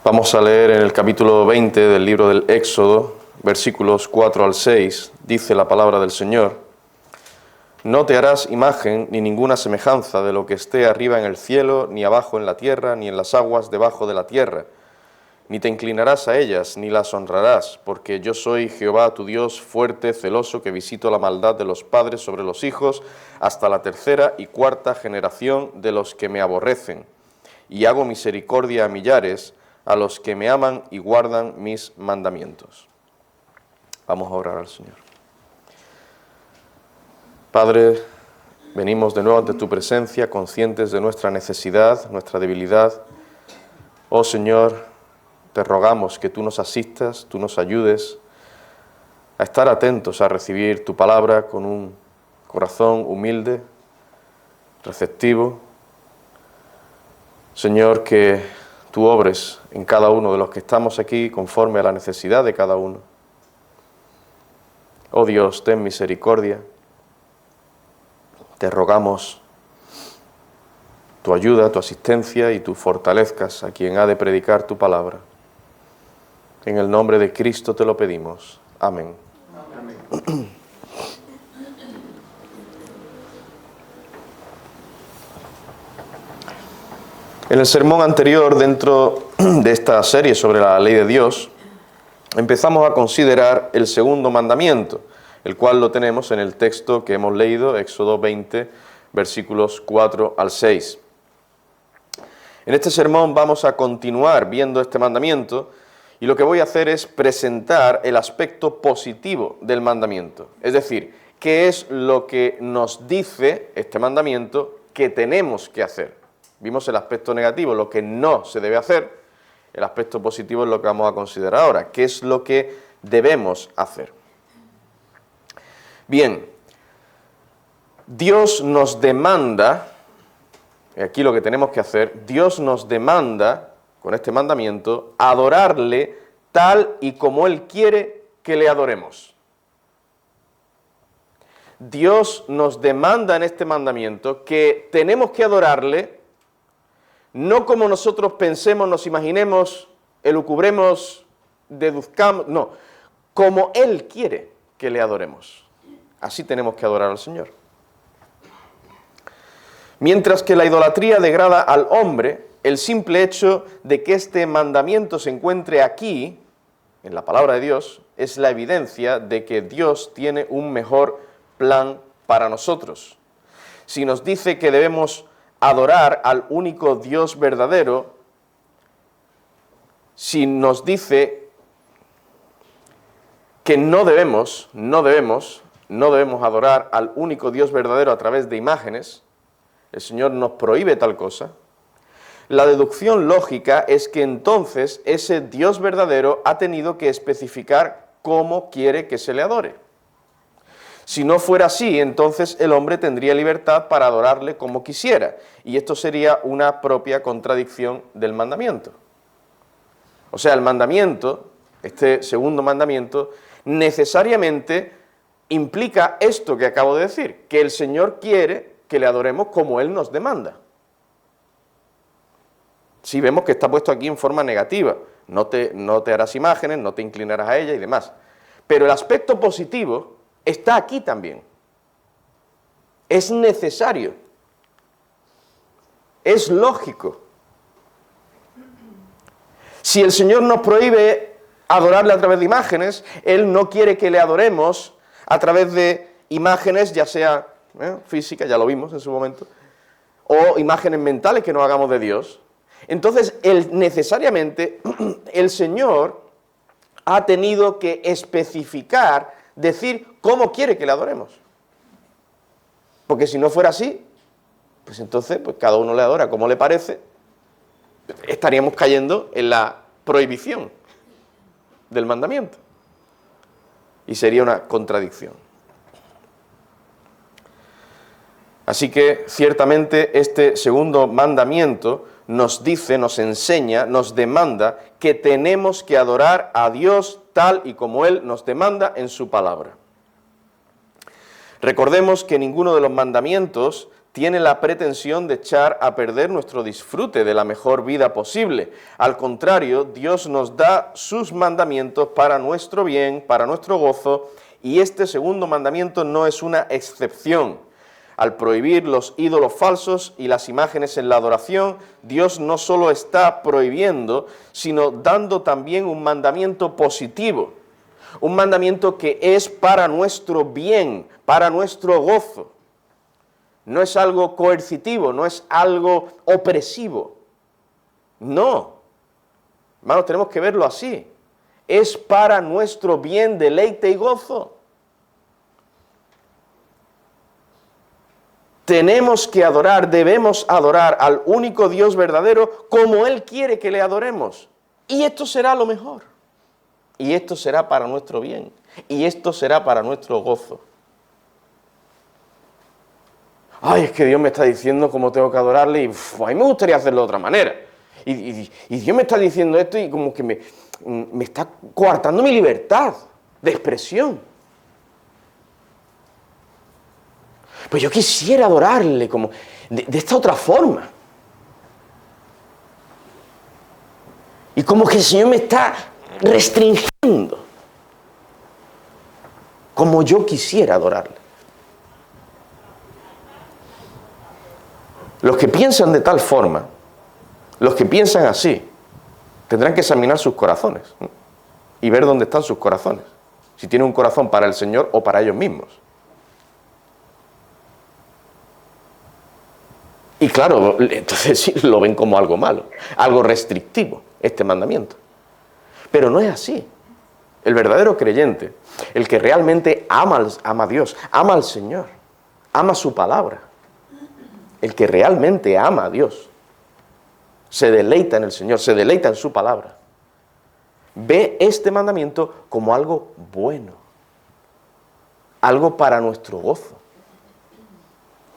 Vamos a leer en el capítulo 20 del libro del Éxodo, versículos 4 al 6, dice la palabra del Señor: No te harás imagen ni ninguna semejanza de lo que esté arriba en el cielo, ni abajo en la tierra, ni en las aguas debajo de la tierra, ni te inclinarás a ellas, ni las honrarás, porque yo soy Jehová tu Dios, fuerte, celoso, que visito la maldad de los padres sobre los hijos, hasta la tercera y cuarta generación de los que me aborrecen, y hago misericordia a millares, a los que me aman y guardan mis mandamientos. Vamos a orar al Señor. Padre, venimos de nuevo ante tu presencia, conscientes de nuestra necesidad, nuestra debilidad. Oh Señor, te rogamos que tú nos asistas, tú nos ayudes a estar atentos a recibir tu palabra con un corazón humilde, receptivo. Señor, que tú obres en cada uno de los que estamos aquí conforme a la necesidad de cada uno. Oh Dios, ten misericordia. Te rogamos tu ayuda, tu asistencia y tú fortalezcas a quien ha de predicar tu palabra. En el nombre de Cristo te lo pedimos. Amén. Amén. En el sermón anterior, dentro de esta serie sobre la ley de Dios, empezamos a considerar el segundo mandamiento, el cual lo tenemos en el texto que hemos leído, Éxodo 20, versículos 4 al 6. En este sermón vamos a continuar viendo este mandamiento y lo que voy a hacer es presentar el aspecto positivo del mandamiento. Es decir, qué es lo que nos dice este mandamiento que tenemos que hacer. Vimos el aspecto negativo, lo que no se debe hacer. El aspecto positivo es lo que vamos a considerar ahora. ¿Qué es lo que debemos hacer? Bien, Dios nos demanda, y aquí lo que tenemos que hacer, Dios nos demanda, con este mandamiento, adorarle tal y como Él quiere que le adoremos. Dios nos demanda en este mandamiento que tenemos que adorarle no como nosotros pensemos, nos imaginemos, elucubremos, deduzcamos, no, como Él quiere que le adoremos. Así tenemos que adorar al Señor. Mientras que la idolatría degrada al hombre, el simple hecho de que este mandamiento se encuentre aquí, en la palabra de Dios, es la evidencia de que Dios tiene un mejor plan para nosotros. Si nos dice que debemos adorar al único Dios verdadero, si nos dice que no debemos adorar al único Dios verdadero a través de imágenes, el Señor nos prohíbe tal cosa, la deducción lógica es que entonces ese Dios verdadero ha tenido que especificar cómo quiere que se le adore. Si no fuera así, entonces el hombre tendría libertad para adorarle como quisiera, y esto sería una propia contradicción del mandamiento. O sea, el mandamiento, este segundo mandamiento, necesariamente implica esto que acabo de decir, que el Señor quiere que le adoremos como Él nos demanda. Si vemos que está puesto aquí en forma negativa, no te harás imágenes, no te inclinarás a ella y demás. Pero el aspecto positivo está aquí también. Es necesario. Es lógico. Si el Señor nos prohíbe adorarle a través de imágenes, Él no quiere que le adoremos a través de imágenes, ya sea físicas, ya lo vimos en su momento, o imágenes mentales que nos hagamos de Dios. Entonces, necesariamente, el Señor ha tenido que especificar, decir cómo quiere que le adoremos. Porque si no fuera así, pues entonces cada uno le adora como le parece, estaríamos cayendo en la prohibición del mandamiento. Y sería una contradicción. Así que, ciertamente, este segundo mandamiento nos dice, nos enseña, nos demanda que tenemos que adorar a Dios tal y como Él nos demanda en su palabra. Recordemos que ninguno de los mandamientos tiene la pretensión de echar a perder nuestro disfrute de la mejor vida posible. Al contrario, Dios nos da sus mandamientos para nuestro bien, para nuestro gozo, y este segundo mandamiento no es una excepción. Al prohibir los ídolos falsos y las imágenes en la adoración, Dios no solo está prohibiendo, sino dando también un mandamiento positivo, un mandamiento que es para nuestro bien, para nuestro gozo. No es algo coercitivo, no es algo opresivo. No. Hermanos, tenemos que verlo así. Es para nuestro bien, deleite y gozo. Tenemos que adorar, debemos adorar al único Dios verdadero como Él quiere que le adoremos. Y esto será lo mejor. Y esto será para nuestro bien. Y esto será para nuestro gozo. Ay, es que Dios me está diciendo cómo tengo que adorarle y a mí me gustaría hacerlo de otra manera. Y Dios me está diciendo esto y como que me está coartando mi libertad de expresión. Pues yo quisiera adorarle como de esta otra forma. Y como que el Señor me está restringiendo como yo quisiera adorarle. Los que piensan de tal forma, los que piensan así, tendrán que examinar sus corazones, ¿no? Y ver dónde están sus corazones. Si tienen un corazón para el Señor o para ellos mismos. Y claro, entonces sí, lo ven como algo malo, algo restrictivo, este mandamiento. Pero no es así. El verdadero creyente, el que realmente ama a Dios, ama al Señor, ama su palabra, el que realmente ama a Dios, se deleita en el Señor, se deleita en su palabra, ve este mandamiento como algo bueno, algo para nuestro gozo.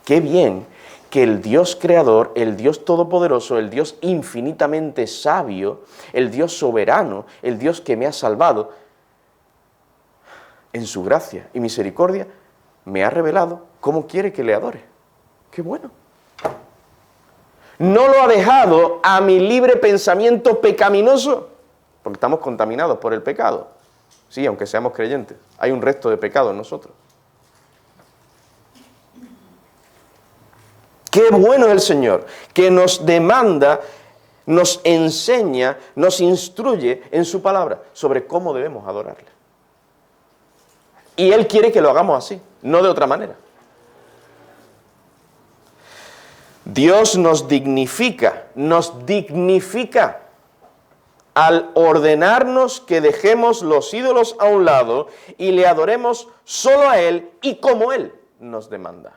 Qué bien que el Dios creador, el Dios todopoderoso, el Dios infinitamente sabio, el Dios soberano, el Dios que me ha salvado, en su gracia y misericordia, me ha revelado cómo quiere que le adore. ¡Qué bueno! No lo ha dejado a mi libre pensamiento pecaminoso, porque estamos contaminados por el pecado. Sí, aunque seamos creyentes, hay un resto de pecado en nosotros. ¡Qué bueno es el Señor! Que nos demanda, nos enseña, nos instruye en su palabra sobre cómo debemos adorarle. Y Él quiere que lo hagamos así, no de otra manera. Dios nos dignifica al ordenarnos que dejemos los ídolos a un lado y le adoremos solo a Él y como Él nos demanda.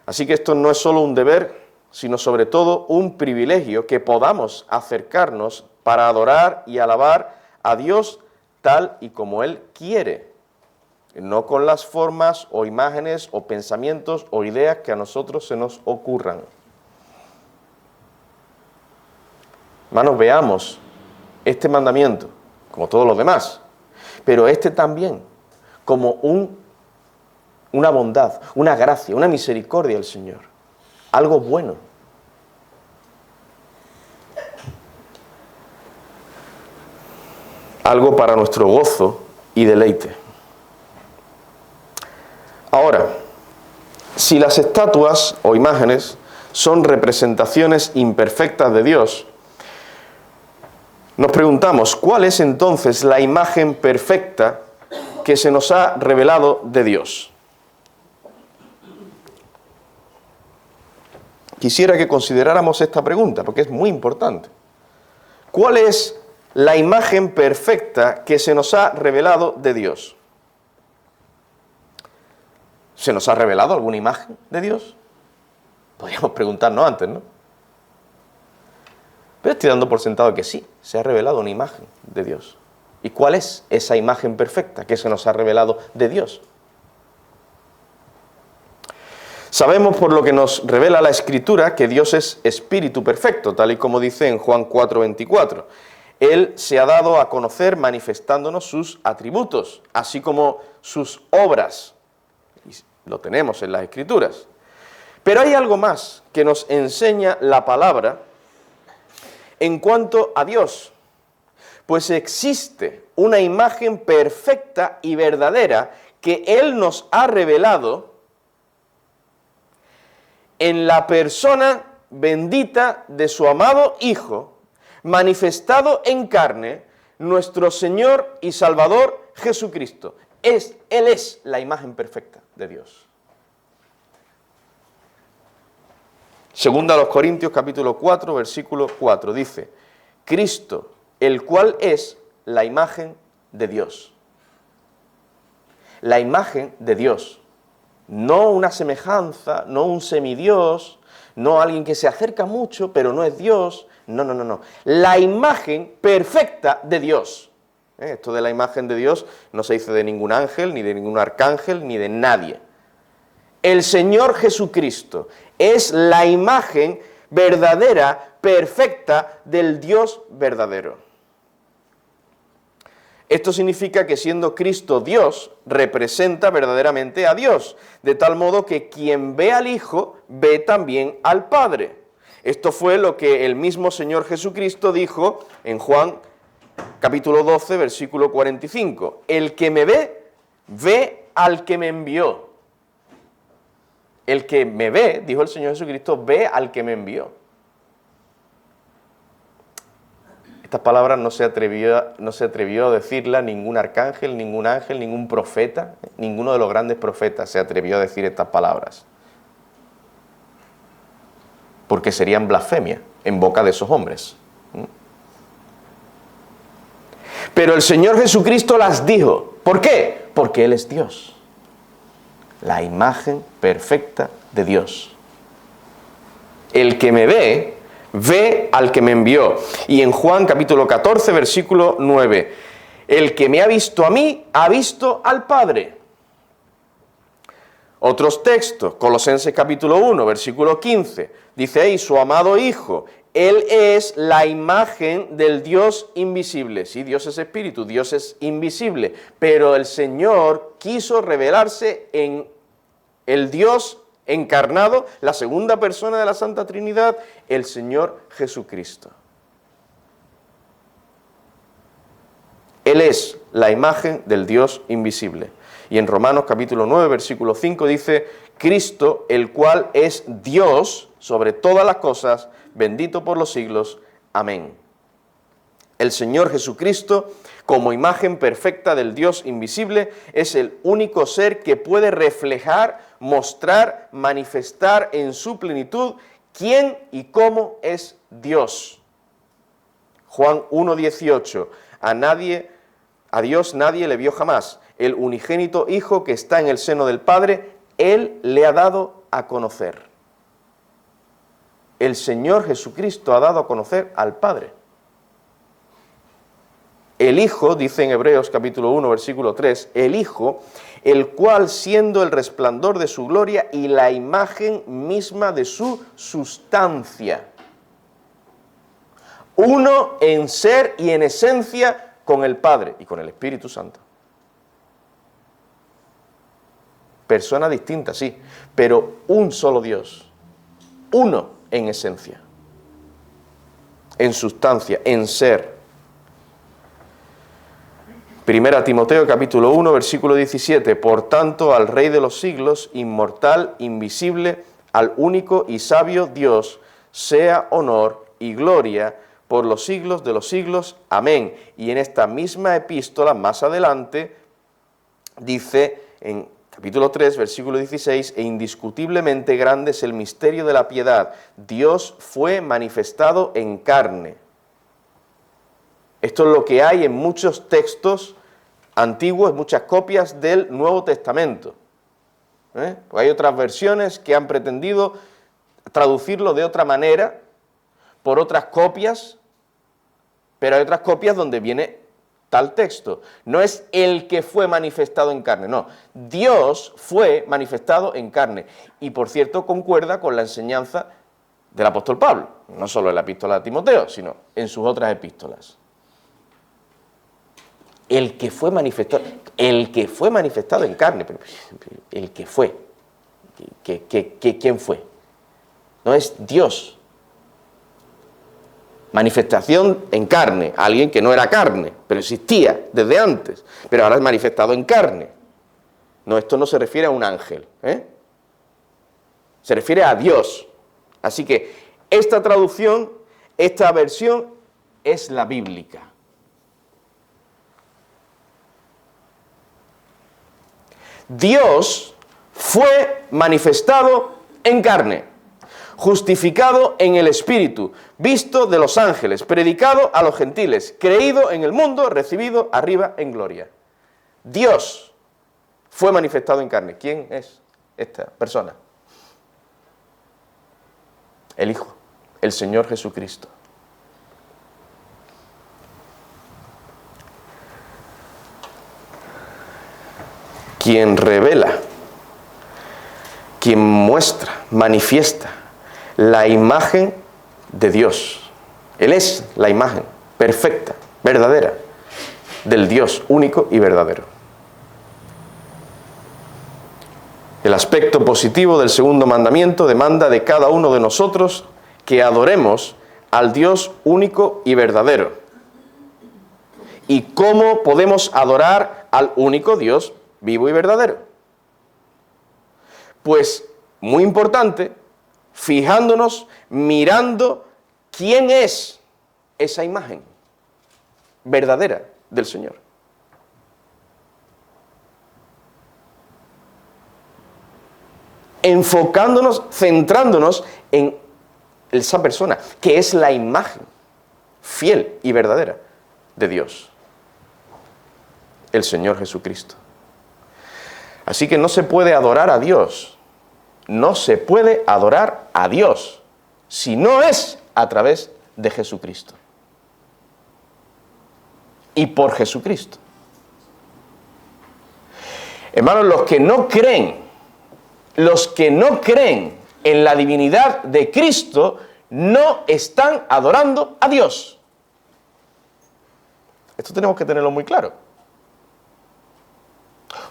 Así que esto no es solo un deber, sino sobre todo un privilegio que podamos acercarnos para adorar y alabar a Dios tal y como Él quiere, no con las formas o imágenes o pensamientos o ideas que a nosotros se nos ocurran. Hermanos, veamos este mandamiento, como todos los demás, pero este también como una bondad, una gracia, una misericordia del Señor, algo bueno. Algo para nuestro gozo y deleite. Ahora, si las estatuas o imágenes son representaciones imperfectas de Dios, nos preguntamos, ¿cuál es entonces la imagen perfecta que se nos ha revelado de Dios? Quisiera que consideráramos esta pregunta, porque es muy importante. ¿Cuál es la imagen perfecta que se nos ha revelado de Dios? ¿Se nos ha revelado alguna imagen de Dios? Podríamos preguntarnos antes, ¿no? Pero estoy dando por sentado que sí, se ha revelado una imagen de Dios. ¿Y cuál es esa imagen perfecta que se nos ha revelado de Dios? Sabemos por lo que nos revela la Escritura que Dios es espíritu perfecto, tal y como dice en Juan 4:24. Él se ha dado a conocer manifestándonos sus atributos, así como sus obras. lo tenemos en las Escrituras. Pero hay algo más que nos enseña la palabra en cuanto a Dios, pues existe una imagen perfecta y verdadera que Él nos ha revelado en la persona bendita de su amado Hijo, manifestado en carne, nuestro Señor y Salvador Jesucristo. Él es la imagen perfecta de Dios. Segunda a los Corintios, capítulo 4, versículo 4, dice: Cristo, el cual es la imagen de Dios. La imagen de Dios. No una semejanza, no un semidios, no alguien que se acerca mucho, pero no es Dios. No. La imagen perfecta de Dios. Esto de la imagen de Dios no se dice de ningún ángel, ni de ningún arcángel, ni de nadie. El Señor Jesucristo es la imagen verdadera, perfecta del Dios verdadero. Esto significa que siendo Cristo Dios, representa verdaderamente a Dios, de tal modo que quien ve al Hijo, ve también al Padre. Esto fue lo que el mismo Señor Jesucristo dijo en Juan capítulo 12, versículo 45. El que me ve, ve al que me envió. El que me ve, dijo el Señor Jesucristo, ve al que me envió. Estas palabras no se atrevió a decirlas ningún arcángel, ningún ángel, ningún profeta, ninguno de los grandes profetas se atrevió a decir estas palabras. Porque serían blasfemia en boca de esos hombres. Pero el Señor Jesucristo las dijo. ¿Por qué? Porque Él es Dios. La imagen perfecta de Dios. El que me ve, ve al que me envió. Y en Juan capítulo 14, versículo 9, el que me ha visto a mí, ha visto al Padre. Otros textos, Colosenses capítulo 1, versículo 15, dice ahí, su amado Hijo, Él es la imagen del Dios invisible. Sí, Dios es espíritu, Dios es invisible, pero el Señor quiso revelarse en el Dios encarnado, la segunda persona de la Santa Trinidad, el Señor Jesucristo. Él es la imagen del Dios invisible. Y en Romanos capítulo 9, versículo 5 dice, Cristo, el cual es Dios sobre todas las cosas, bendito por los siglos. Amén. El Señor Jesucristo, como imagen perfecta del Dios invisible, es el único ser que puede reflejar, mostrar, manifestar en su plenitud quién y cómo es Dios. Juan 1:18, a Dios nadie le vio jamás. El unigénito Hijo que está en el seno del Padre, Él le ha dado a conocer. El Señor Jesucristo ha dado a conocer al Padre. El Hijo, dice en Hebreos capítulo 1, versículo 3, el Hijo, el cual siendo el resplandor de su gloria y la imagen misma de su sustancia, uno en ser y en esencia con el Padre y con el Espíritu Santo. Personas distintas, sí, pero un solo Dios, uno en esencia, en sustancia, en ser. Primera Timoteo capítulo 1, versículo 17, por tanto al Rey de los siglos, inmortal, invisible, al único y sabio Dios, sea honor y gloria por los siglos de los siglos. Amén. Y en esta misma epístola, más adelante, dice en capítulo 3, versículo 16, e indiscutiblemente grande es el misterio de la piedad. Dios fue manifestado en carne. Esto es lo que hay en muchos textos antiguos, muchas copias del Nuevo Testamento. Pues hay otras versiones que han pretendido traducirlo de otra manera, por otras copias, pero hay otras copias donde viene tal texto. No es el que fue manifestado en carne, no. Dios fue manifestado en carne. Y por cierto, concuerda con la enseñanza del apóstol Pablo, no solo en la epístola de Timoteo, sino en sus otras epístolas. El que fue manifestado en carne, el que fue. ¿Quién fue? No es Dios. Manifestación en carne, alguien que no era carne, pero existía desde antes, pero ahora es manifestado en carne. No, esto no se refiere a un ángel, se refiere a Dios. Así que esta traducción, esta versión es la bíblica. Dios fue manifestado en carne, justificado en el Espíritu, visto de los ángeles, predicado a los gentiles, creído en el mundo, recibido arriba en gloria. Dios fue manifestado en carne. ¿Quién es esta persona? El Hijo, el Señor Jesucristo. Quien revela, quien muestra, manifiesta la imagen de Dios. Él es la imagen perfecta, verdadera, del Dios único y verdadero. El aspecto positivo del segundo mandamiento demanda de cada uno de nosotros que adoremos al Dios único y verdadero. ¿Y cómo podemos adorar al único Dios vivo y verdadero? Pues, muy importante, fijándonos, mirando quién es esa imagen verdadera del Señor. Enfocándonos, centrándonos en esa persona, que es la imagen fiel y verdadera de Dios, el Señor Jesucristo. Así que no se puede adorar a Dios, no se puede adorar a Dios si no es a través de Jesucristo y por Jesucristo. Hermanos, los que no creen en la divinidad de Cristo no están adorando a Dios. Esto tenemos que tenerlo muy claro.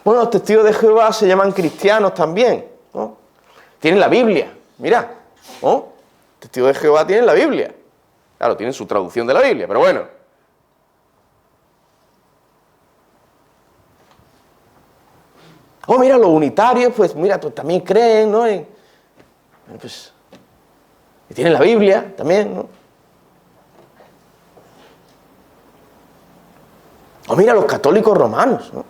Bueno, los testigos de Jehová se llaman cristianos también, ¿no? Tienen la Biblia, mira, ¿no? Testigos de Jehová tienen la Biblia. Claro, tienen su traducción de la Biblia, pero bueno. Oh, mira, los unitarios, pues mira, pues también creen, ¿no? Y tienen la Biblia también, ¿no? Oh, mira, los católicos romanos, ¿no?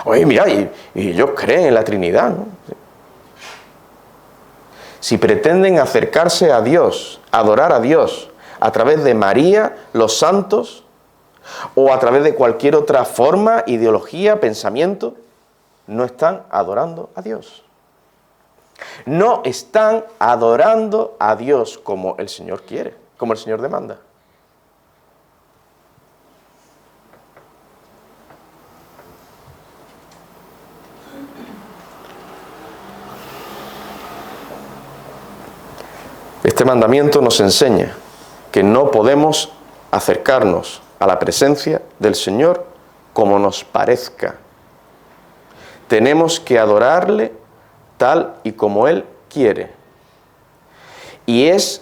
Oye, mira, y ellos creen en la Trinidad, ¿no? Si pretenden acercarse a Dios, adorar a Dios, a través de María, los santos, o a través de cualquier otra forma, ideología, pensamiento, no están adorando a Dios. No están adorando a Dios como el Señor quiere, como el Señor demanda. Este mandamiento nos enseña que no podemos acercarnos a la presencia del Señor como nos parezca. Tenemos que adorarle tal y como Él quiere. Y es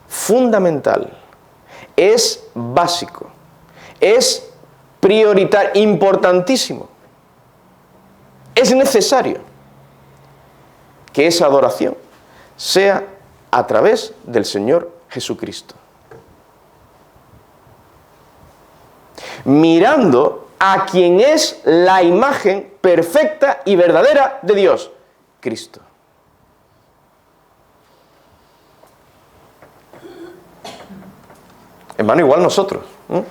fundamental, es básico, es prioritario, importantísimo. Es necesario que esa adoración sea a través del Señor Jesucristo. Mirando a quien es la imagen perfecta y verdadera de Dios, Cristo. Hermano, igual nosotros, ¿eh?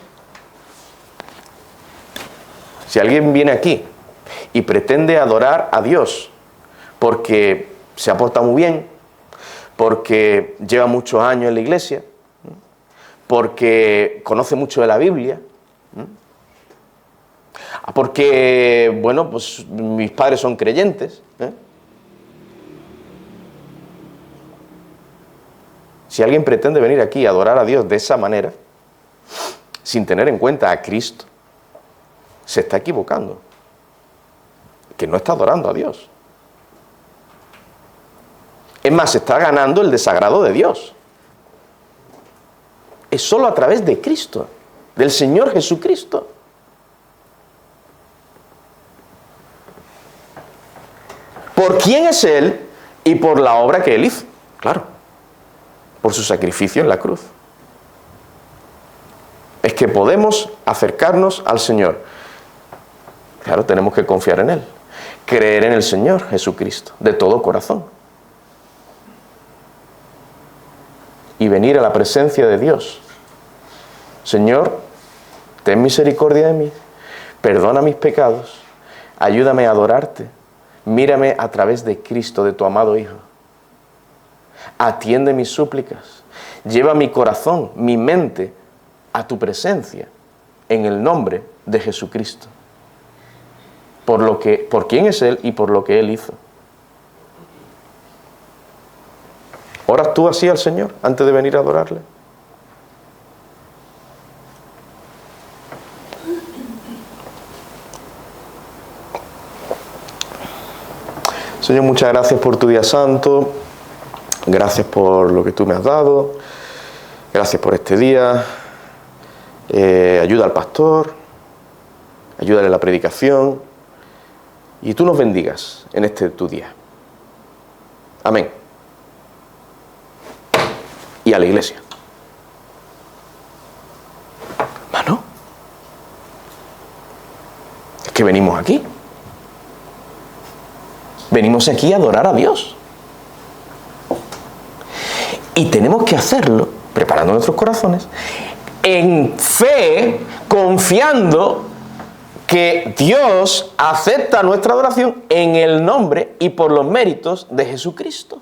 Si alguien viene aquí y pretende adorar a Dios porque se ha portado muy bien, porque lleva muchos años en la iglesia, porque conoce mucho de la Biblia, porque, bueno, pues mis padres son creyentes, Si alguien pretende venir aquí a adorar a Dios de esa manera, sin tener en cuenta a Cristo, se está equivocando. que no está adorando a Dios. Es más, está ganando el desagrado de Dios. Es solo a través de Cristo, del Señor Jesucristo. ¿Por quién es Él y por la obra que Él hizo? Claro, por su sacrificio en la cruz. Es que podemos acercarnos al Señor. Claro, tenemos que confiar en Él, creer en el Señor Jesucristo, de todo corazón. Y venir a la presencia de Dios. Señor, ten misericordia de mí, perdona mis pecados, ayúdame a adorarte, mírame a través de Cristo, de tu amado Hijo. Atiende mis súplicas, lleva mi corazón, mi mente, a tu presencia, en el nombre de Jesucristo. Por quién es Él y por lo que Él hizo. ¿Oras tú así al Señor antes de venir a adorarle? Señor, muchas gracias por tu día santo, gracias por lo que tú me has dado, gracias por este día, ayuda al pastor, ayúdale en la predicación y tú nos bendigas en este tu día. Amén. Y a la iglesia. Hermano, es que venimos aquí. Venimos aquí a adorar a Dios. Y tenemos que hacerlo, preparando nuestros corazones, en fe, confiando que Dios acepta nuestra adoración en el nombre y por los méritos de Jesucristo.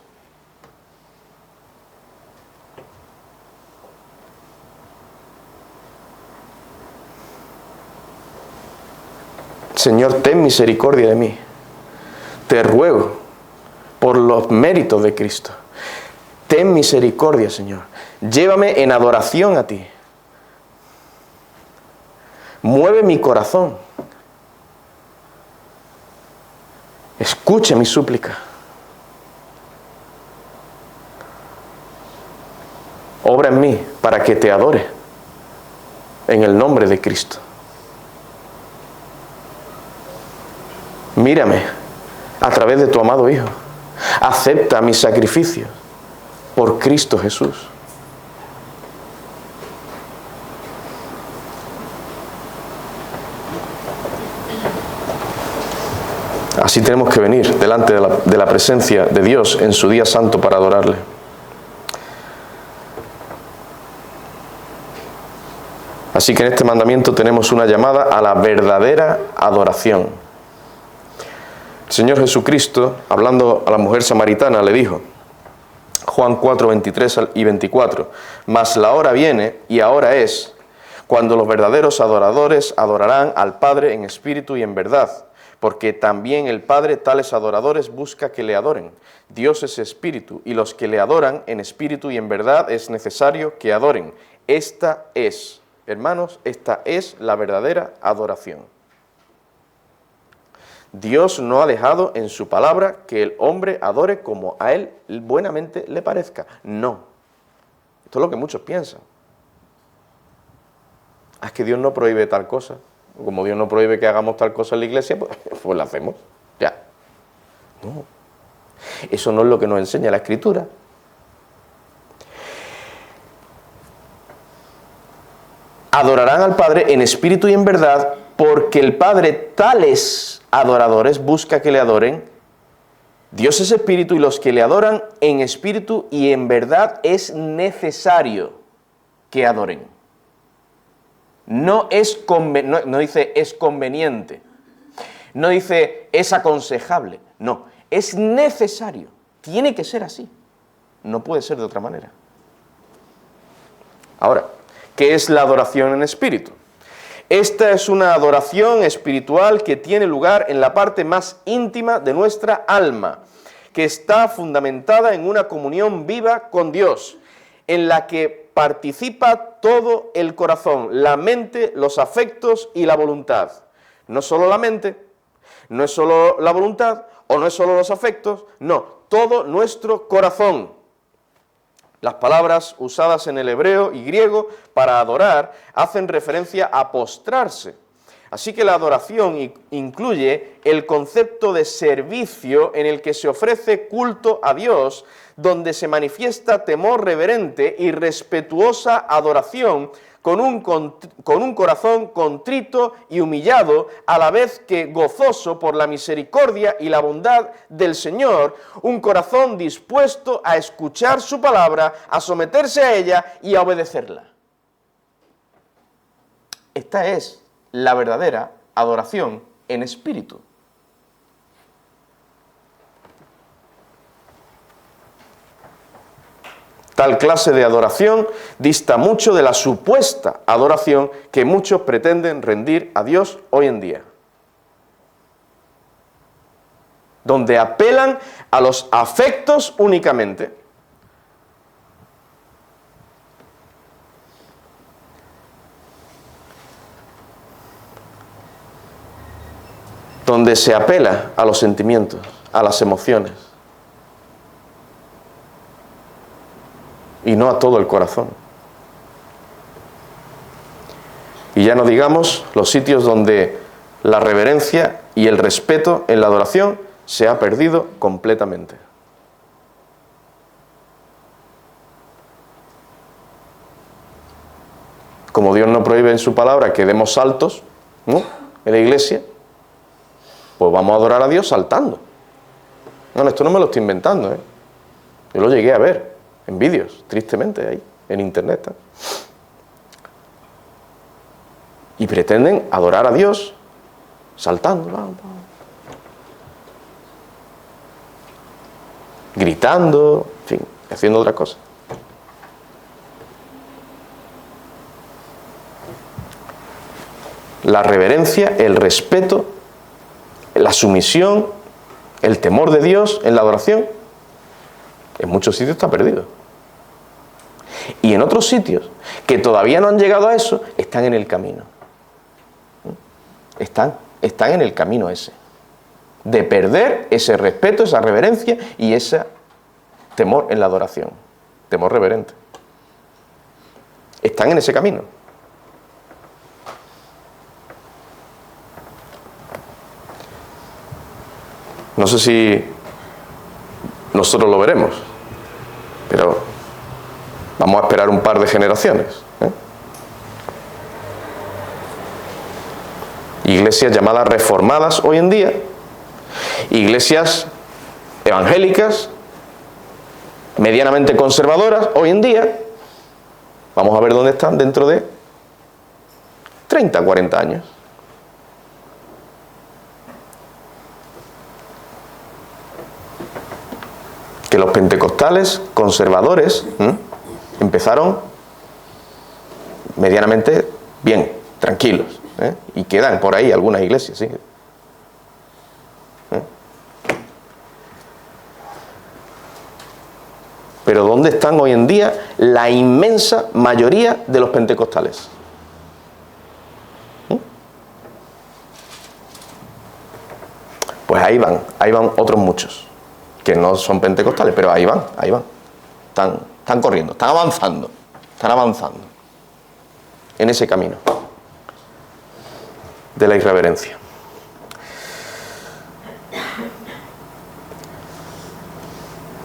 Señor, ten misericordia de mí. Te ruego por los méritos de Cristo. Ten misericordia, Señor. Llévame en adoración a ti. Mueve mi corazón. Escucha mi súplica. Obra en mí para que te adore en el nombre de Cristo. Mírame a través de tu amado Hijo. Acepta mis sacrificios por Cristo Jesús. Así tenemos que venir delante de la presencia de Dios en su día santo para adorarle. Así que en este mandamiento tenemos una llamada a la verdadera adoración. El Señor Jesucristo, hablando a la mujer samaritana, le dijo, Juan 4, 23 y 24, mas la hora viene, y ahora es, cuando los verdaderos adoradores adorarán al Padre en espíritu y en verdad, porque también el Padre tales adoradores busca que le adoren. Dios es espíritu, y los que le adoran en espíritu y en verdad es necesario que adoren. Esta es, hermanos, esta es la verdadera adoración. Dios no ha dejado en su palabra que el hombre adore como a él buenamente le parezca. No. Esto es lo que muchos piensan. Es que Dios no prohíbe tal cosa. Como Dios no prohíbe que hagamos tal cosa en la iglesia, pues la hacemos. Ya. No. Eso no es lo que nos enseña la Escritura. Adorarán al Padre en espíritu y en verdad, porque el Padre tales adoradores busca que le adoren. Dios es espíritu y los que le adoran en espíritu y en verdad es necesario que adoren. No dice es conveniente, no dice es aconsejable, no, es necesario, tiene que ser así, no puede ser de otra manera. Ahora, ¿qué es la adoración en espíritu? Esta es una adoración espiritual que tiene lugar en la parte más íntima de nuestra alma, que está fundamentada en una comunión viva con Dios, en la que participa todo el corazón, la mente, los afectos y la voluntad. No solo la mente, No es solo la voluntad o no es solo los afectos, no, todo nuestro corazón. Las palabras usadas en el hebreo y griego para adorar hacen referencia a postrarse. Así que la adoración incluye el concepto de servicio en el que se ofrece culto a Dios, donde se manifiesta temor reverente y respetuosa adoración con un corazón contrito y humillado, a la vez que gozoso por la misericordia y la bondad del Señor, un corazón dispuesto a escuchar su palabra, a someterse a ella y a obedecerla. Esta es la verdadera adoración en espíritu. Tal clase de adoración dista mucho de la supuesta adoración que muchos pretenden rendir a Dios hoy en día, donde apelan a los afectos únicamente. Donde se apela a los sentimientos, a las emociones, y no a todo el corazón. Y ya no digamos los sitios donde la reverencia y el respeto en la adoración se ha perdido completamente. Como Dios no prohíbe en su palabra que demos saltos, ¿no?, en la iglesia, pues vamos a adorar a Dios saltando. No, esto no me lo estoy inventando, ¿eh? Yo lo llegué a ver en vídeos, tristemente, ahí, en internet. Y pretenden adorar a Dios saltando, gritando, en fin, haciendo otra cosa. La reverencia, el respeto, la sumisión, el temor de Dios en la adoración, en muchos sitios está perdido. Y en otros sitios que todavía no han llegado a eso, están en el camino. Están en el camino ese, de perder ese respeto, esa reverencia y ese temor en la adoración, temor reverente. Están en ese camino. No sé si nosotros lo veremos, pero vamos a esperar un par de generaciones, ¿eh? Iglesias llamadas reformadas hoy en día, iglesias evangélicas, medianamente conservadoras hoy en día, vamos a ver dónde están dentro de 30, 40 años. Que los pentecostales conservadores empezaron medianamente bien, tranquilos, y quedan por ahí algunas iglesias, ¿sí? Pero ¿dónde están hoy en día la inmensa mayoría de los pentecostales? Pues ahí van otros muchos que no son pentecostales, pero ahí van. Están corriendo, están avanzando en ese camino de la irreverencia.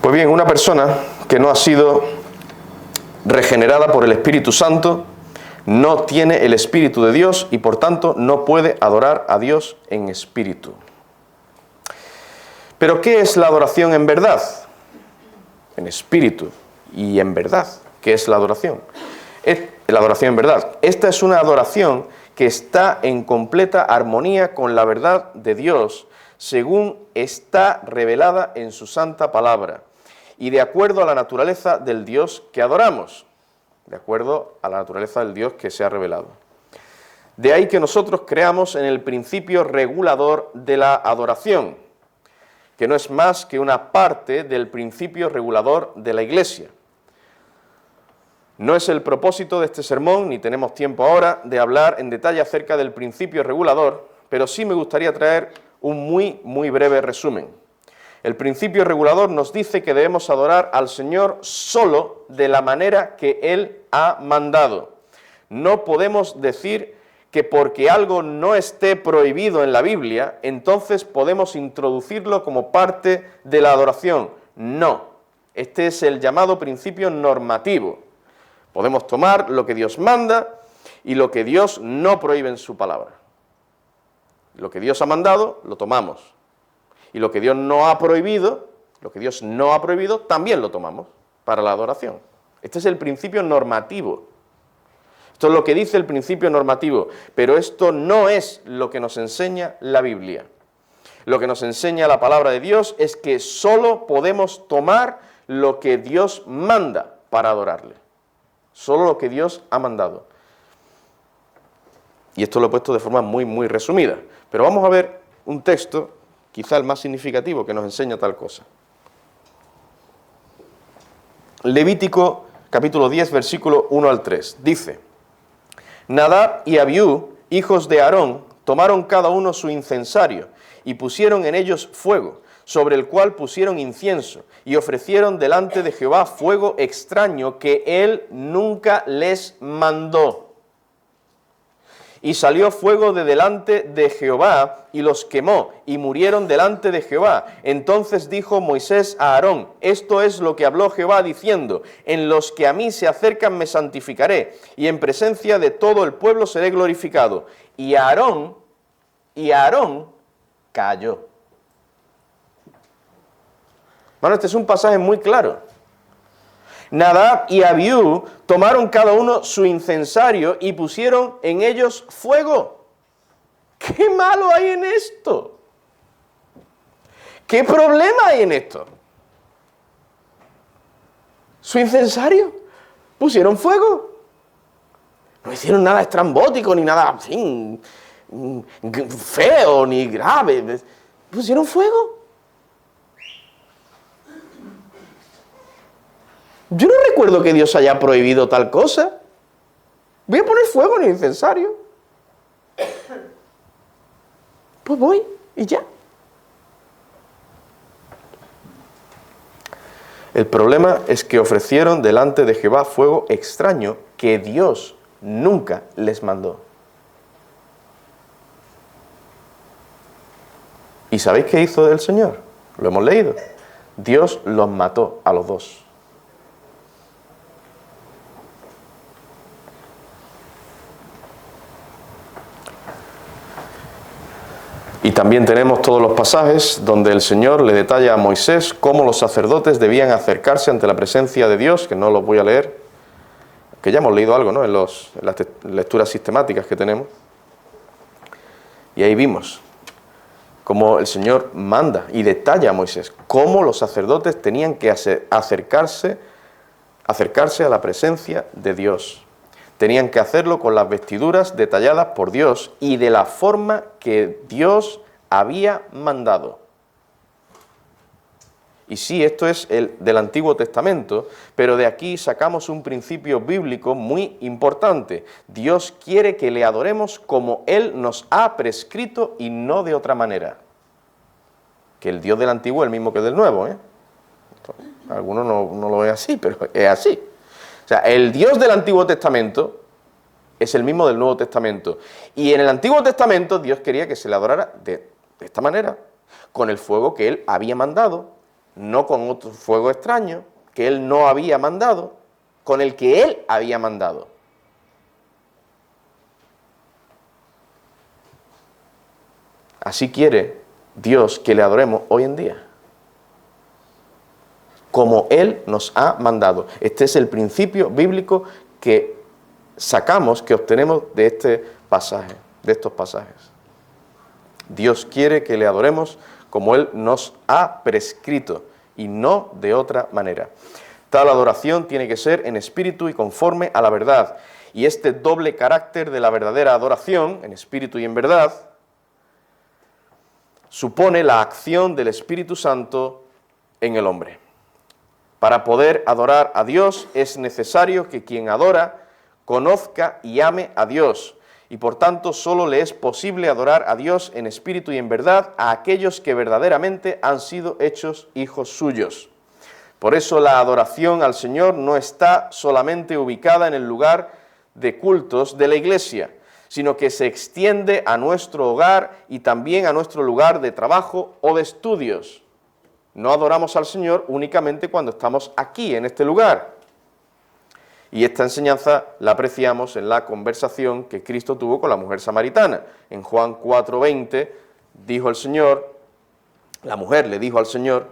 Pues bien, una persona que no ha sido regenerada por el Espíritu Santo no tiene el Espíritu de Dios y por tanto no puede adorar a Dios en espíritu. Pero ¿qué es la adoración en verdad? En espíritu y en verdad. ¿Qué es la adoración? La adoración en verdad. Esta es una adoración que está en completa armonía con la verdad de Dios, según está revelada en su santa palabra, y de acuerdo a la naturaleza del Dios que adoramos, de acuerdo a la naturaleza del Dios que se ha revelado. De ahí que nosotros creamos en el principio regulador de la adoración, que no es más que una parte del principio regulador de la Iglesia. No es el propósito de este sermón, ni tenemos tiempo ahora de hablar en detalle acerca del principio regulador, pero sí me gustaría traer un muy breve resumen. El principio regulador nos dice que debemos adorar al Señor solo de la manera que Él ha mandado. No podemos decir que porque algo no esté prohibido en la Biblia, entonces podemos introducirlo como parte de la adoración. No, este es el llamado principio normativo. Podemos tomar lo que Dios manda y lo que Dios no prohíbe en su palabra. Lo que Dios ha mandado, lo tomamos. Y lo que Dios no ha prohibido, también lo tomamos para la adoración. Este es el principio normativo. Esto es lo que dice el principio normativo, pero esto no es lo que nos enseña la Biblia. Lo que nos enseña la palabra de Dios es que solo podemos tomar lo que Dios manda para adorarle. Solo lo que Dios ha mandado. Y esto lo he puesto de forma muy resumida. Pero vamos a ver un texto, quizá el más significativo, que nos enseña tal cosa. Levítico capítulo 10, versículo 1 al 3. Dice: Nadab y Abiú, hijos de Aarón, tomaron cada uno su incensario y pusieron en ellos fuego, sobre el cual pusieron incienso, y ofrecieron delante de Jehová fuego extraño que él nunca les mandó. Y salió fuego de delante de Jehová, y los quemó, y murieron delante de Jehová. Entonces dijo Moisés a Aarón: esto es lo que habló Jehová diciendo: en los que a mí se acercan me santificaré, y en presencia de todo el pueblo seré glorificado. Y Aarón cayó. Bueno, este es un pasaje muy claro. Nadab y Abiú tomaron cada uno su incensario y pusieron en ellos fuego. ¿Qué malo hay en esto? ¿Qué problema hay en esto? Su incensario, pusieron fuego. No hicieron nada estrambótico, ni nada así, feo, ni grave. Pusieron fuego. Yo no recuerdo que Dios haya prohibido tal cosa. Voy a poner fuego en el incensario. Pues voy y ya. El problema es que ofrecieron delante de Jehová fuego extraño que Dios nunca les mandó. ¿Y sabéis qué hizo el Señor? Lo hemos leído. Dios los mató a los dos. Y también tenemos todos los pasajes donde el Señor le detalla a Moisés cómo los sacerdotes debían acercarse ante la presencia de Dios, que no los voy a leer, que ya hemos leído algo, ¿no?, en las lecturas sistemáticas que tenemos. Y ahí vimos cómo el Señor manda y detalla a Moisés cómo los sacerdotes tenían que acercarse a la presencia de Dios. Tenían que hacerlo con las vestiduras detalladas por Dios y de la forma que Dios había mandado. Y sí, esto es el del Antiguo Testamento, pero de aquí sacamos un principio bíblico muy importante. Dios quiere que le adoremos como Él nos ha prescrito y no de otra manera. Que el Dios del Antiguo es el mismo que el del Nuevo, ¿eh? Algunos no lo ven así, pero es así. O sea, el Dios del Antiguo Testamento es el mismo del Nuevo Testamento. Y en el Antiguo Testamento Dios quería que se le adorara de esta manera, con el fuego que Él había mandado, no con otro fuego extraño que Él no había mandado, con el que Él había mandado. Así quiere Dios que le adoremos hoy en día, como Él nos ha mandado. Este es el principio bíblico que sacamos, que obtenemos de este pasaje, de estos pasajes. Dios quiere que le adoremos como Él nos ha prescrito y no de otra manera. Tal adoración tiene que ser en espíritu y conforme a la verdad. Y este doble carácter de la verdadera adoración, en espíritu y en verdad, supone la acción del Espíritu Santo en el hombre. Para poder adorar a Dios es necesario que quien adora conozca y ame a Dios. y por tanto solo le es posible adorar a Dios en espíritu y en verdad a aquellos que verdaderamente han sido hechos hijos suyos. Por eso la adoración al Señor no está solamente ubicada en el lugar de cultos de la Iglesia, sino que se extiende a nuestro hogar y también a nuestro lugar de trabajo o de estudios. No adoramos al Señor únicamente cuando estamos aquí, en este lugar. Y esta enseñanza la apreciamos en la conversación que Cristo tuvo con la mujer samaritana. En Juan 4:20 dijo el Señor, la mujer le dijo al Señor: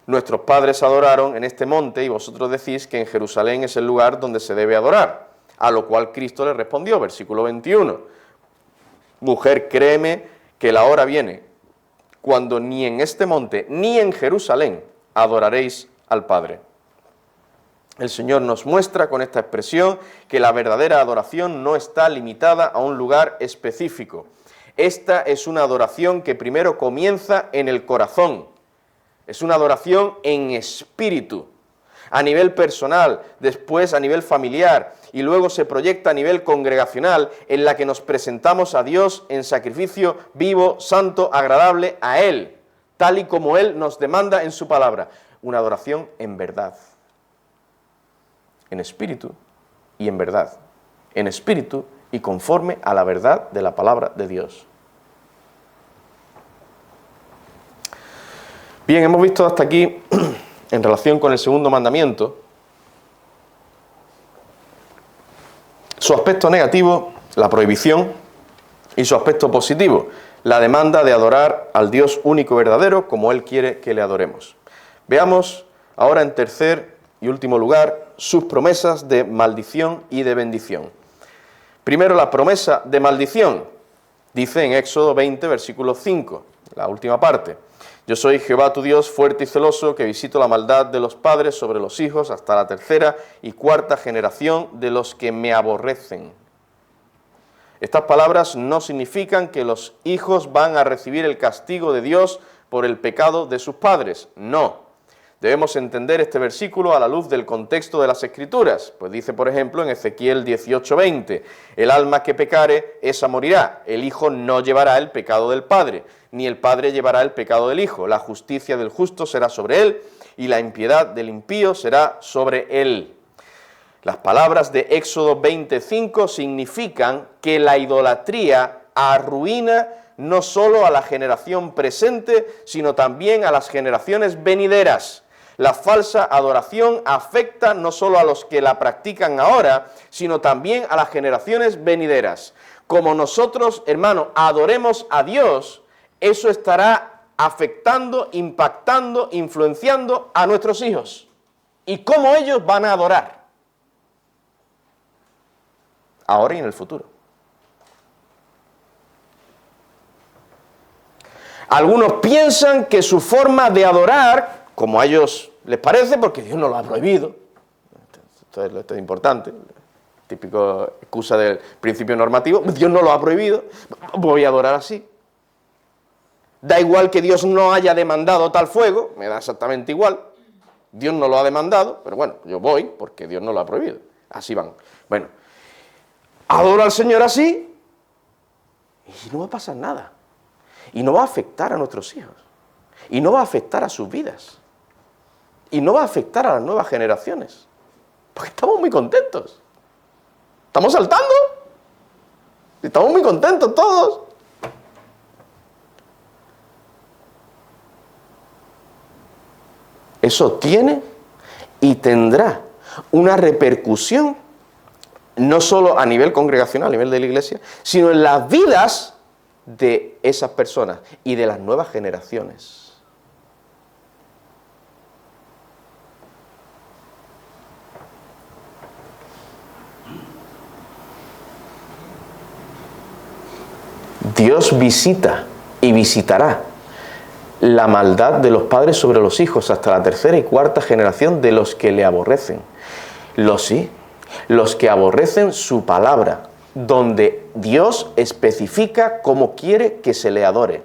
nuestros padres adoraron en este monte y vosotros decís que en Jerusalén es el lugar donde se debe adorar. A lo cual Cristo le respondió, versículo 21, mujer, créeme que la hora viene cuando ni en este monte ni en Jerusalén adoraréis al Padre. El Señor nos muestra con esta expresión que la verdadera adoración no está limitada a un lugar específico. Esta es una adoración que primero comienza en el corazón, es una adoración en espíritu, a nivel personal, después a nivel familiar y luego se proyecta a nivel congregacional en la que nos presentamos a Dios en sacrificio vivo, santo, agradable a Él, tal y como Él nos demanda en su palabra. Una adoración en verdad, en espíritu y en verdad, en espíritu y conforme a la verdad de la palabra de Dios. Bien, hemos visto hasta aquí, en relación con el segundo mandamiento, su aspecto negativo, la prohibición, y su aspecto positivo, la demanda de adorar al Dios único y verdadero como Él quiere que le adoremos. Veamos ahora en tercer y último lugar sus promesas de maldición y de bendición. Primero, la promesa de maldición, dice en Éxodo 20, versículo 5, la última parte: yo soy Jehová tu Dios, fuerte y celoso, que visito la maldad de los padres sobre los hijos hasta la tercera y cuarta generación de los que me aborrecen. Estas palabras no significan que los hijos van a recibir el castigo de Dios por el pecado de sus padres, no. Debemos entender este versículo a la luz del contexto de las Escrituras, pues dice, por ejemplo, en Ezequiel 18:20, el alma que pecare, esa morirá, el hijo no llevará el pecado del padre, ni el padre llevará el pecado del hijo, la justicia del justo será sobre él, y la impiedad del impío será sobre él. Las palabras de Éxodo 20:5 significan que la idolatría arruina no solo a la generación presente, sino también a las generaciones venideras. La falsa adoración afecta no solo a los que la practican ahora, sino también a las generaciones venideras. Como nosotros, hermanos, adoremos a Dios, eso estará afectando, impactando, influenciando a nuestros hijos. ¿Y cómo ellos van a adorar? Ahora y en el futuro. Algunos piensan que su forma de adorar, como a ellos les parece, porque Dios no lo ha prohibido, esto es importante, típica excusa del principio normativo, Dios no lo ha prohibido, voy a adorar así. Da igual que Dios no haya demandado tal fuego, me da exactamente igual, Dios no lo ha demandado, pero bueno, yo voy porque Dios no lo ha prohibido, así van. Bueno, adoro al Señor así y no va a pasar nada. Y no va a afectar a nuestros hijos. Y no va a afectar a sus vidas. Y no va a afectar a las nuevas generaciones. Porque estamos muy contentos. ¿Estamos saltando? Estamos muy contentos todos. Eso tiene y tendrá una repercusión no solo a nivel congregacional, a nivel de la iglesia, sino en las vidas de esas personas y de las nuevas generaciones. Dios visita y visitará la maldad de los padres sobre los hijos hasta la tercera y cuarta generación de los que le aborrecen. Los que aborrecen su palabra, donde Dios especifica cómo quiere que se le adore.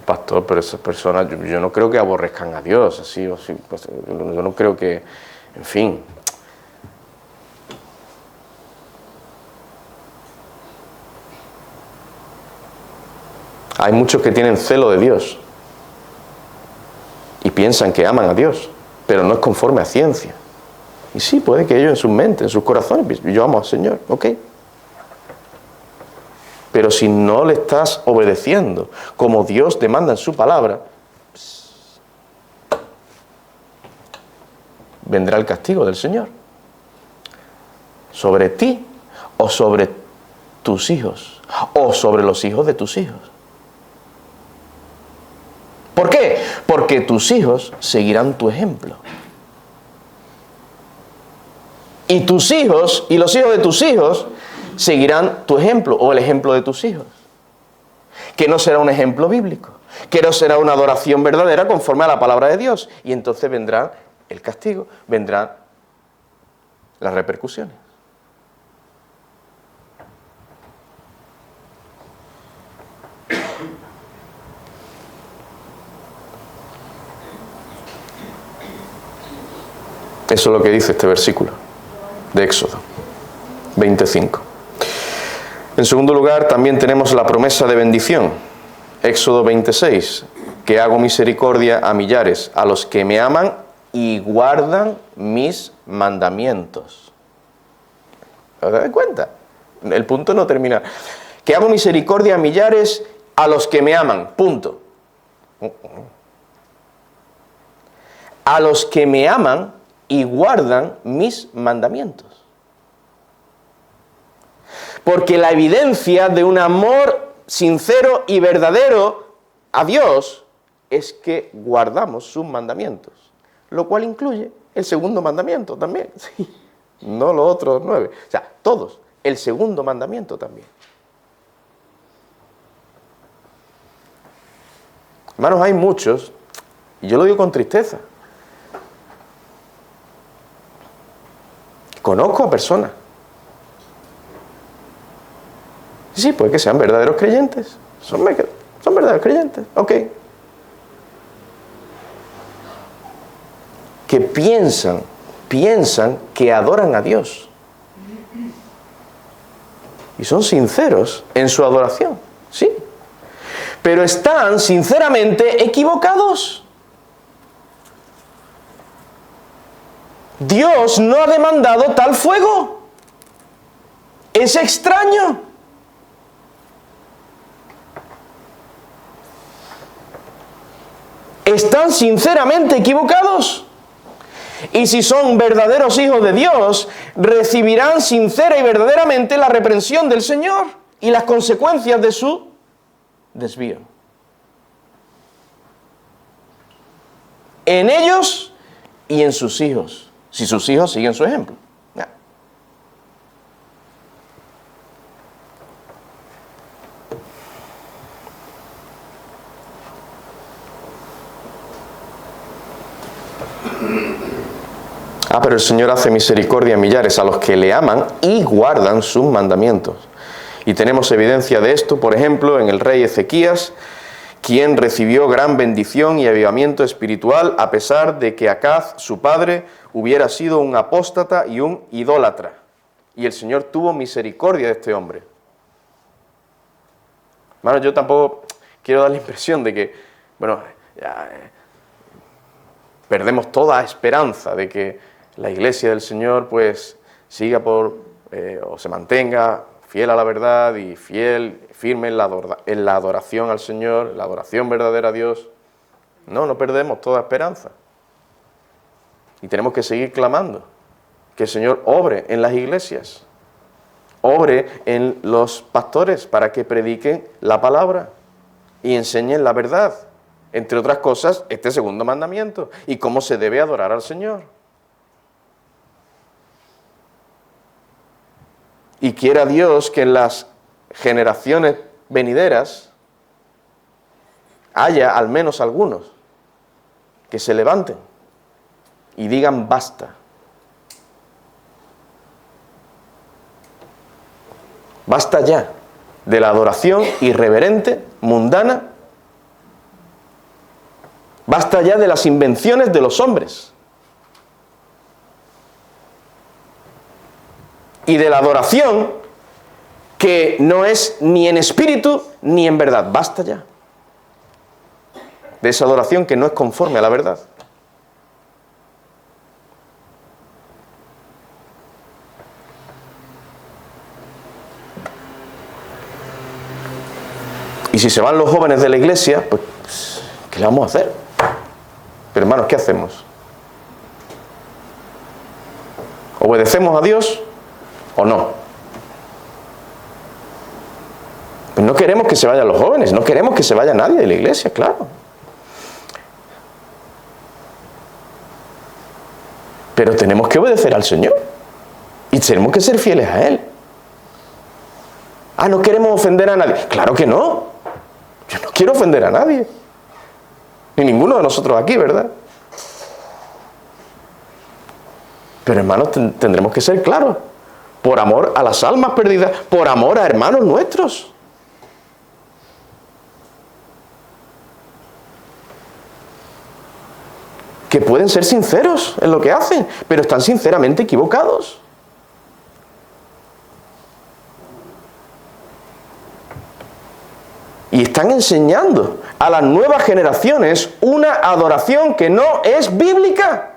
Pastor, pero esas personas, yo no creo que aborrezcan a Dios, así, pues, yo no creo que En fin. Hay muchos que tienen celo de Dios y piensan que aman a Dios, pero no es conforme a ciencia. Y sí, puede que ellos en sus mentes, en sus corazones, piensen, yo amo al Señor, ok. Pero si no le estás obedeciendo como Dios demanda en su palabra, vendrá el castigo del Señor. Sobre ti o sobre tus hijos o sobre los hijos de tus hijos. ¿Por qué? Porque tus hijos seguirán tu ejemplo. Y tus hijos y los hijos de tus hijos seguirán tu ejemplo o el ejemplo de tus hijos. Que no será un ejemplo bíblico, que no será una adoración verdadera conforme a la palabra de Dios. Y entonces vendrá el castigo, vendrán las repercusiones. Eso es lo que dice este versículo de Éxodo 25. En segundo lugar, también tenemos la promesa de bendición. Éxodo 26, que hago misericordia a millares, a los que me aman y guardan mis mandamientos. ¿Os dais cuenta? El punto no termina. Que hago misericordia a millares, a los que me aman. Punto. A los que me aman y guardan mis mandamientos. Porque la evidencia de un amor sincero y verdadero a Dios es que guardamos sus mandamientos, lo cual incluye el segundo mandamiento también, sí, no los otros 9, o sea, todos, el segundo mandamiento también. Hermanos, hay muchos, y yo lo digo con tristeza, conozco a personas. Sí, puede que sean verdaderos creyentes. Son verdaderos creyentes, ok. Que piensan que adoran a Dios. Y son sinceros en su adoración, sí. Pero están sinceramente equivocados. Dios no ha demandado tal fuego. Es extraño. Están sinceramente equivocados. Y si son verdaderos hijos de Dios, recibirán sincera y verdaderamente la reprensión del Señor y las consecuencias de su desvío. En ellos y en sus hijos, si sus hijos siguen su ejemplo. Pero el Señor hace misericordia a millares, a los que le aman y guardan sus mandamientos. Y tenemos evidencia de esto, por ejemplo, en el rey Ezequías, quien recibió gran bendición y avivamiento espiritual a pesar de que Acaz, su padre, hubiera sido un apóstata y un idólatra. Y el Señor tuvo misericordia de este hombre. Hermanos, yo tampoco quiero dar la impresión de que, perdemos toda esperanza de que la iglesia del Señor pues siga o se mantenga fiel a la verdad y firme en la adoración al Señor, la adoración verdadera a Dios. No perdemos toda esperanza. Y tenemos que seguir clamando que el Señor obre en las iglesias, obre en los pastores para que prediquen la palabra y enseñen la verdad. Entre otras cosas, este segundo mandamiento y cómo se debe adorar al Señor. Y quiera Dios que en las generaciones venideras haya al menos algunos que se levanten y digan basta. Basta ya de la adoración irreverente, mundana. Basta ya de las invenciones de los hombres. y de la adoración que no es ni en espíritu ni en verdad. Basta ya de esa adoración que no es conforme a la verdad. Y si se van los jóvenes de la iglesia, pues, ¿qué le vamos a hacer? Pero hermanos, ¿qué hacemos? ¿Obedecemos a Dios o no? Pues no queremos que se vayan los jóvenes, no queremos que se vaya nadie de la iglesia, claro. Pero tenemos que obedecer al Señor y tenemos que ser fieles a Él. Ah, ¿no queremos ofender a nadie? Claro que no. Yo no quiero ofender a nadie. Ni ninguno de nosotros aquí, ¿verdad? Pero hermanos, tendremos que ser claros. Por amor a las almas perdidas, por amor a hermanos nuestros. Que pueden ser sinceros en lo que hacen, pero están sinceramente equivocados. Y están enseñando a las nuevas generaciones una adoración que no es bíblica.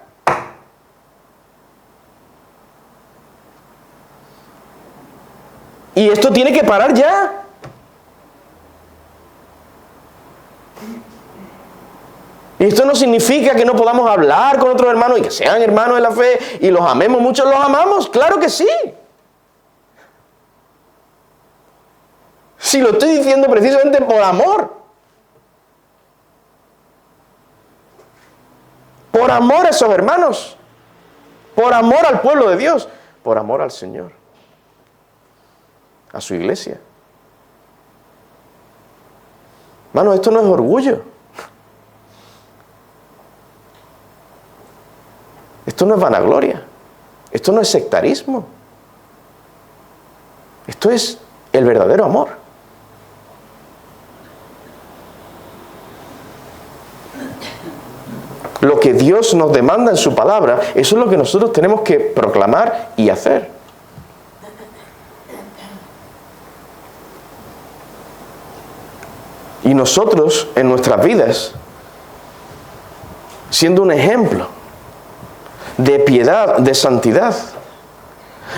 Y esto tiene que parar ya. Y esto no significa que no podamos hablar con otros hermanos y que sean hermanos de la fe y los amemos mucho. Los amamos, claro que sí. Si lo estoy diciendo precisamente por amor. Por amor a esos hermanos. Por amor al pueblo de Dios. Por amor al Señor. A su iglesia. Hermanos, esto no es orgullo. Esto no es vanagloria. Esto no es sectarismo. Esto es el verdadero amor. Lo que Dios nos demanda en su palabra, eso es lo que nosotros tenemos que proclamar y hacer. Y nosotros, en nuestras vidas, siendo un ejemplo de piedad, de santidad,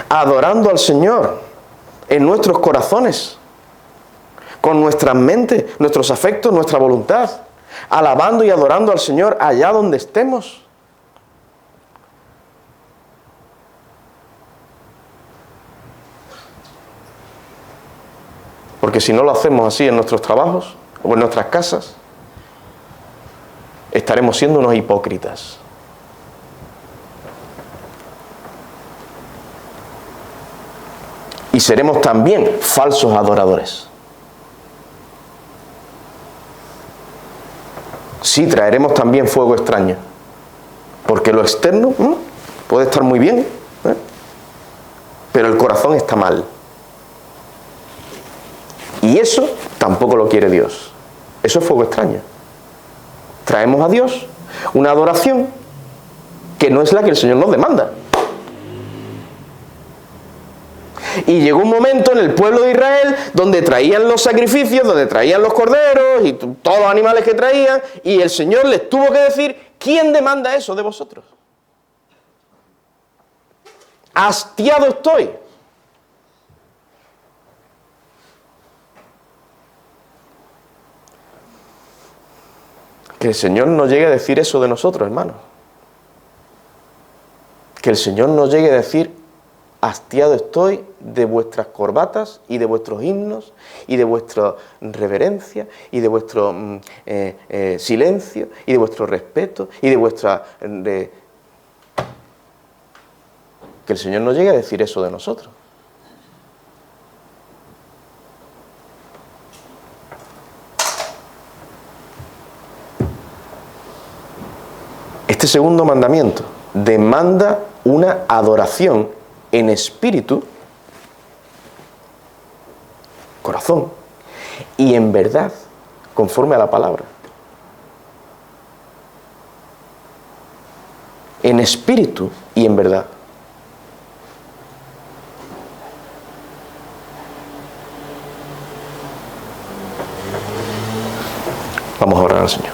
adorando al Señor en nuestros corazones, con nuestras mentes, nuestros afectos, nuestra voluntad, alabando y adorando al Señor allá donde estemos. Porque si no lo hacemos así en nuestros trabajos o en nuestras casas, estaremos siendo unos hipócritas. Y seremos también falsos adoradores. Sí, traeremos también fuego extraño. Porque lo externo puede estar muy bien, pero el corazón está mal. Y eso tampoco lo quiere Dios. Eso es fuego extraño. Traemos a Dios una adoración que no es la que el Señor nos demanda. Y llegó un momento en el pueblo de Israel donde traían los sacrificios, donde traían los corderos y todos los animales que traían, y el Señor les tuvo que decir: ¿quién demanda eso de vosotros? Hastiado estoy. Que el Señor no llegue a decir eso de nosotros, hermanos. Que el Señor no llegue a decir: hastiado estoy de vuestras corbatas y de vuestros himnos y de vuestra reverencia y de vuestro silencio y de vuestro respeto y de vuestra... Que el Señor no llegue a decir eso de nosotros. Este segundo mandamiento demanda una adoración en espíritu, corazón, y en verdad, conforme a la palabra. En espíritu y en verdad. Vamos a orar al Señor.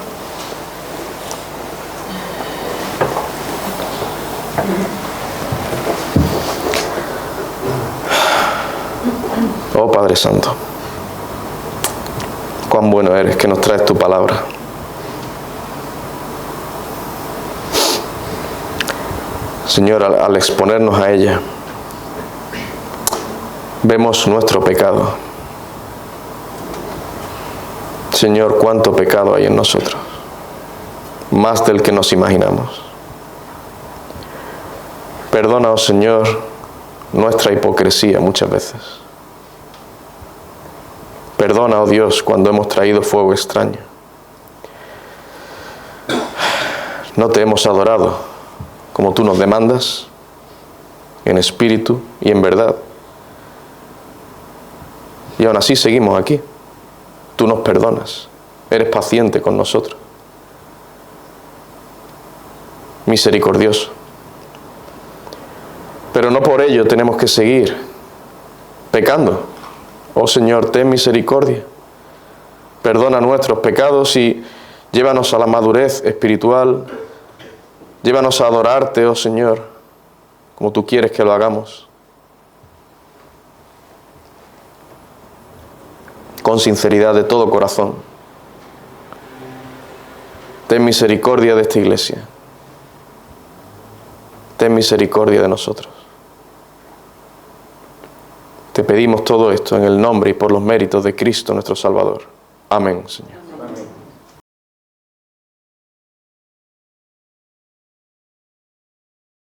Oh Padre Santo, cuán bueno eres que nos traes tu palabra. Señor, al exponernos a ella, vemos nuestro pecado. Señor, cuánto pecado hay en nosotros, más del que nos imaginamos. Perdona, oh Señor, nuestra hipocresía muchas veces. Perdona, oh Dios, cuando hemos traído fuego extraño. No te hemos adorado como tú nos demandas, en espíritu y en verdad. Y aún así seguimos aquí. Tú nos perdonas. Eres paciente con nosotros. Misericordioso. Pero no por ello tenemos que seguir pecando. Oh Señor, ten misericordia. Perdona nuestros pecados y llévanos a la madurez espiritual. Llévanos a adorarte, oh Señor, como tú quieres que lo hagamos. Con sinceridad de todo corazón. Ten misericordia de esta iglesia. Ten misericordia de nosotros. Te pedimos todo esto en el nombre y por los méritos de Cristo nuestro Salvador. Amén, Señor.